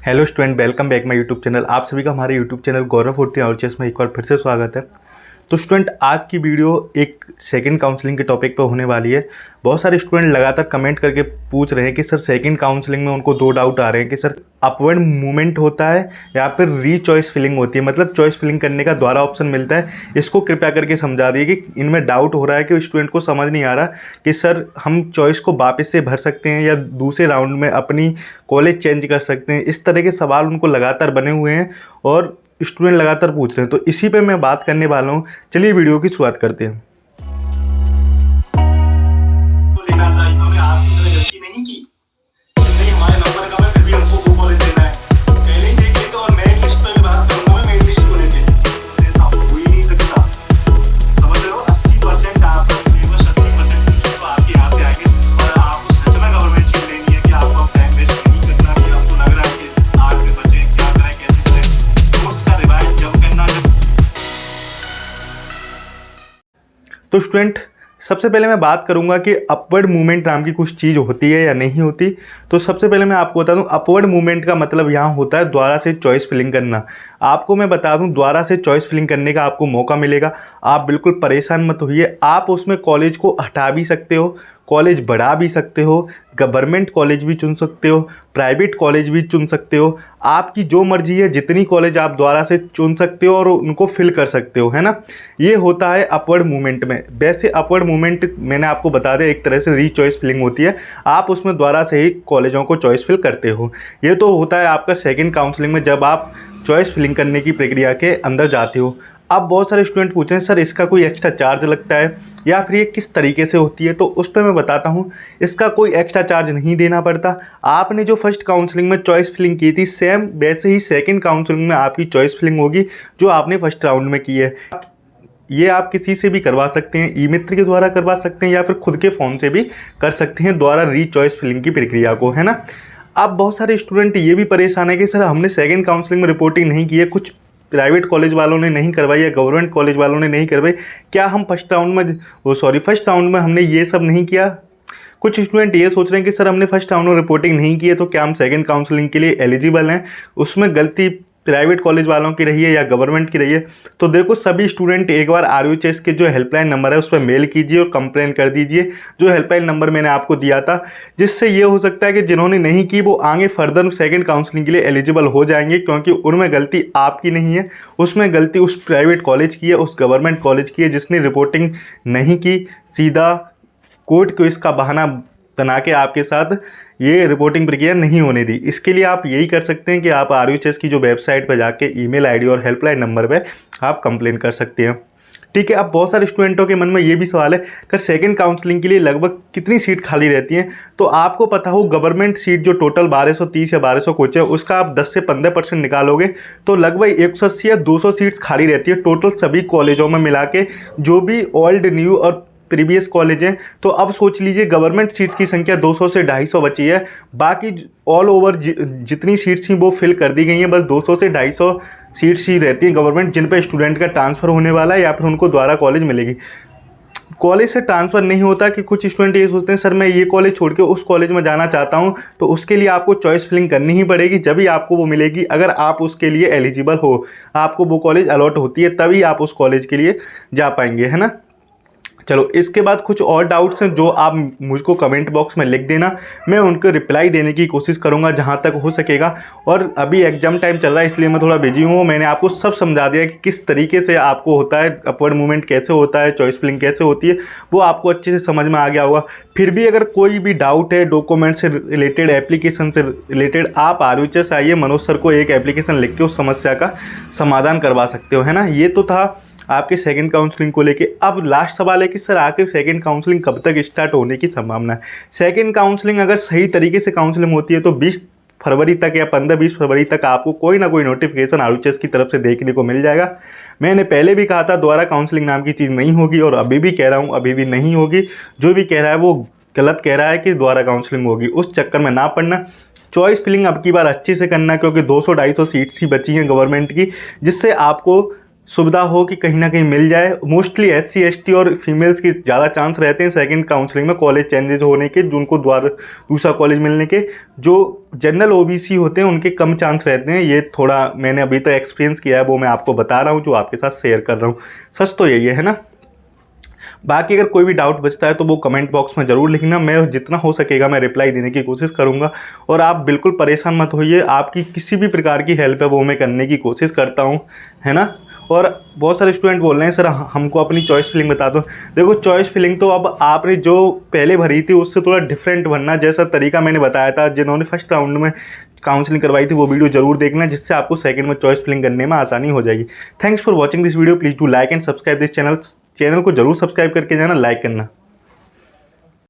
Hello student, welcome back my YouTube channel. आप सभी का हमारे यूट्यूब चैनल गौरव 40 आउटचेस में एक बार फिर से स्वागत है। तो स्टूडेंट, आज की वीडियो एक सेकंड काउंसलिंग के टॉपिक पर होने वाली है। बहुत सारे स्टूडेंट लगातार कमेंट करके पूछ रहे हैं कि सर सेकंड काउंसलिंग में उनको दो डाउट आ रहे हैं कि सर अपवर्ड मूवमेंट होता है या फिर री चॉइस फिलिंग होती है, मतलब चॉइस फिलिंग करने का दोबारा ऑप्शन मिलता है। इसको कृपया करके समझा दिए कि इनमें डाउट हो रहा है कि स्टूडेंट को समझ नहीं आ रहा कि सर हम चॉइस को वापस से भर सकते हैं या दूसरे राउंड में अपनी कॉलेज चेंज कर सकते हैं। इस तरह के सवाल उनको लगातार बने हुए हैं और स्टूडेंट लगातार पूछ रहे हैं, तो इसी पे मैं बात करने वाला हूँ। चलिए वीडियो की शुरुआत करते हैं। तो स्टूडेंट, सबसे पहले मैं बात करूंगा कि अपवर्ड मूवमेंट नाम की कुछ चीज़ होती है या नहीं होती। तो सबसे पहले मैं आपको बता दूं, अपवर्ड मूवमेंट का मतलब यहाँ होता है द्वारा से चॉइस फिलिंग करना। आपको मैं बता दूं, द्वारा से चॉइस फिलिंग करने का आपको मौका मिलेगा। आप बिल्कुल परेशान मत होइए। आप उसमें कॉलेज को हटा भी सकते हो, कॉलेज बढ़ा भी सकते हो, गवर्नमेंट कॉलेज भी चुन सकते हो, प्राइवेट कॉलेज भी चुन सकते हो। आपकी जो मर्जी है, जितनी कॉलेज आप द्वारा से चुन सकते हो और उनको फिल कर सकते हो, है ना। ये होता है अपवर्ड मूवमेंट में। वैसे अपवर्ड मूवमेंट मैंने आपको बता दिया, एक तरह से री चॉइस फिलिंग होती है। आप उसमें द्वारा से ही कॉलेजों को चॉइस फिल करते हो। ये तो होता है आपका सेकेंड काउंसलिंग में, जब आप चॉइस फिलिंग करने की प्रक्रिया के अंदर जाते हो। अब बहुत सारे स्टूडेंट पूछ रहे हैं सर इसका कोई एक्स्ट्रा चार्ज लगता है या फिर ये किस तरीके से होती है। तो उस पर मैं बताता हूँ, इसका कोई एक्स्ट्रा चार्ज नहीं देना पड़ता। आपने जो फर्स्ट काउंसलिंग में चॉइस फिलिंग की थी, सेम वैसे ही सेकंड काउंसलिंग में आपकी चॉइस फिलिंग होगी जो आपने फर्स्ट राउंड में की है। ये आप किसी से भी करवा सकते हैं, ई मित्र के द्वारा करवा सकते हैं या फिर खुद के फ़ोन से भी कर सकते हैं द्वारा री चॉइस फिलिंग की प्रक्रिया को, है ना। अब बहुत सारे स्टूडेंट ये भी परेशान है कि सर हमने सेकंड काउंसलिंग में रिपोर्टिंग नहीं की है, कुछ प्राइवेट कॉलेज वालों ने नहीं करवाई या गवर्नमेंट कॉलेज वालों ने नहीं करवाई, क्या हम फर्स्ट राउंड में हमने ये सब नहीं किया। कुछ स्टूडेंट ये सोच रहे हैं कि सर हमने फर्स्ट राउंड में रिपोर्टिंग नहीं की है तो क्या हम सेकंड काउंसलिंग के लिए एलिजिबल हैं। उसमें गलती प्राइवेट कॉलेज वालों की रही है या गवर्नमेंट की रही है। तो देखो, सभी स्टूडेंट एक बार RUHS के जो हेल्पलाइन नंबर है उस पर मेल कीजिए और कंप्लेन कर दीजिए, जो हेल्पलाइन नंबर मैंने आपको दिया था, जिससे ये हो सकता है कि जिन्होंने नहीं की वो आगे फर्दर सेकंड काउंसलिंग के लिए एलिजिबल हो जाएंगे, क्योंकि उनमें गलती आपकी नहीं है, उसमें गलती उस प्राइवेट कॉलेज की है, उस गवर्नमेंट कॉलेज की है जिसने रिपोर्टिंग नहीं की। सीधा कोर्ट को इसका बहाना बना के आपके साथ ये रिपोर्टिंग प्रक्रिया नहीं होने दी। इसके लिए आप यही कर सकते हैं कि आप RUHS की जो वेबसाइट पर जाके ईमेल आईडी और हेल्पलाइन नंबर पे आप कंप्लेन कर सकते हैं, ठीक है। अब बहुत सारे स्टूडेंटों के मन में ये भी सवाल है कि सेकंड काउंसलिंग के लिए लगभग कितनी सीट खाली रहती हैं। तो आपको पता हो, गवर्नमेंट सीट जो टोटल 1230 या 1200 कुछ है, उसका आप 10 से 15% निकालोगे तो लगभग 180 या 200 सीट्स खाली रहती है टोटल सभी कॉलेजों में मिला के, जो भी ओल्ड न्यू और प्रीवियस कॉलेज हैं। तो अब सोच लीजिए, गवर्नमेंट सीट्स की संख्या 200 से 250 बची है, बाकी ऑल ओवर जितनी सीट्स थी वो फिल कर दी गई हैं। बस 200 से 250 सीट्स ही रहती हैं गवर्नमेंट, जिन पर स्टूडेंट का ट्रांसफ़र होने वाला है या फिर उनको दोबारा कॉलेज मिलेगी। कॉलेज से ट्रांसफ़र नहीं होता कि कुछ स्टूडेंट ये सोचते हैं सर मैं ये कॉलेज छोड़ के उस कॉलेज में जाना चाहता हूँ, तो उसके लिए आपको चॉइस फिलिंग करनी ही पड़ेगी, जब ही आपको वो मिलेगी। अगर आप उसके लिए एलिजिबल हो, आपको वो कॉलेज अलॉट होती है, तभी आप उस कॉलेज के लिए जा पाएंगे, है ना। चलो, इसके बाद कुछ और डाउट्स हैं जो आप मुझको कमेंट बॉक्स में लिख देना, मैं उनको रिप्लाई देने की कोशिश करूंगा जहां तक हो सकेगा। और अभी एग्जाम टाइम चल रहा है इसलिए मैं थोड़ा बिजी हूँ। मैंने आपको सब समझा दिया कि किस तरीके से आपको होता है, अपवर्ड मूवमेंट कैसे होता है, चॉइस फिलिंग कैसे होती है, वो आपको अच्छे से समझ में आ गया होगा। फिर भी अगर कोई भी डाउट है डॉक्यूमेंट से रिलेटेड, एप्लीकेशन से रिलेटेड, आप RUHS आइए, मनोज सर को एक एप्लीकेशन लिख के उस समस्या का समाधान करवा सकते हो, है ना। ये तो था आपके सेकंड काउंसलिंग को लेके। अब लास्ट सवाल है कि सर आखिर सेकंड काउंसलिंग कब तक स्टार्ट होने की संभावना है। सेकंड काउंसलिंग अगर सही तरीके से काउंसलिंग होती है तो 20 फरवरी तक या 15-20 फरवरी तक आपको कोई ना कोई नोटिफिकेशन RUHS की तरफ से देखने को मिल जाएगा। मैंने पहले भी कहा था दोबारा काउंसलिंग नाम की चीज़ नहीं होगी, और अभी भी कह रहा हूँ अभी भी नहीं होगी। जो भी कह रहा है वो गलत कह रहा है कि दोबारा काउंसलिंग होगी, उस चक्कर में ना पड़ना। चॉइस फिलिंग अब की बार अच्छे से करना, क्योंकि 200-250 सीट्स ही बची हैं गवर्नमेंट की, जिससे आपको सुविधा हो कि कहीं ना कहीं मिल जाए। मोस्टली SC ST और फीमेल्स की ज़्यादा चांस रहते हैं सेकंड काउंसलिंग में कॉलेज चेंजेस होने के, जिनको द्वारा दूसरा कॉलेज मिलने के। जो जनरल OBC होते हैं उनके कम चांस रहते हैं। ये थोड़ा मैंने अभी तक एक्सपीरियंस किया है, वो मैं आपको बता रहा हूँ, जो आपके साथ शेयर कर रहा हूँ। सच तो यही है ना। बाकी अगर कोई भी डाउट बचता है तो वो कमेंट बॉक्स में ज़रूर लिखना, मैं जितना हो सकेगा मैं रिप्लाई देने की कोशिश करूँगा। और आप बिल्कुल परेशान मत होइए, आपकी किसी भी प्रकार की हेल्प है वो मैं करने की कोशिश करता हूँ, है ना। और बहुत सारे स्टूडेंट बोल रहे हैं सर हमको अपनी चॉइस फिलिंग बता दो। देखो चॉइस फिलिंग तो अब आपने जो पहले भरी थी उससे थोड़ा डिफरेंट भरना, जैसा तरीका मैंने बताया था। जिन्होंने फर्स्ट राउंड में काउंसलिंग करवाई थी वो वीडियो जरूर देखना, जिससे आपको सेकंड में चॉइस फिलिंग करने में आसानी हो जाएगी। Thanks for watching this video. Please do like and subscribe this channel को जरूर सब्सक्राइब करके जाना, लाइक करना।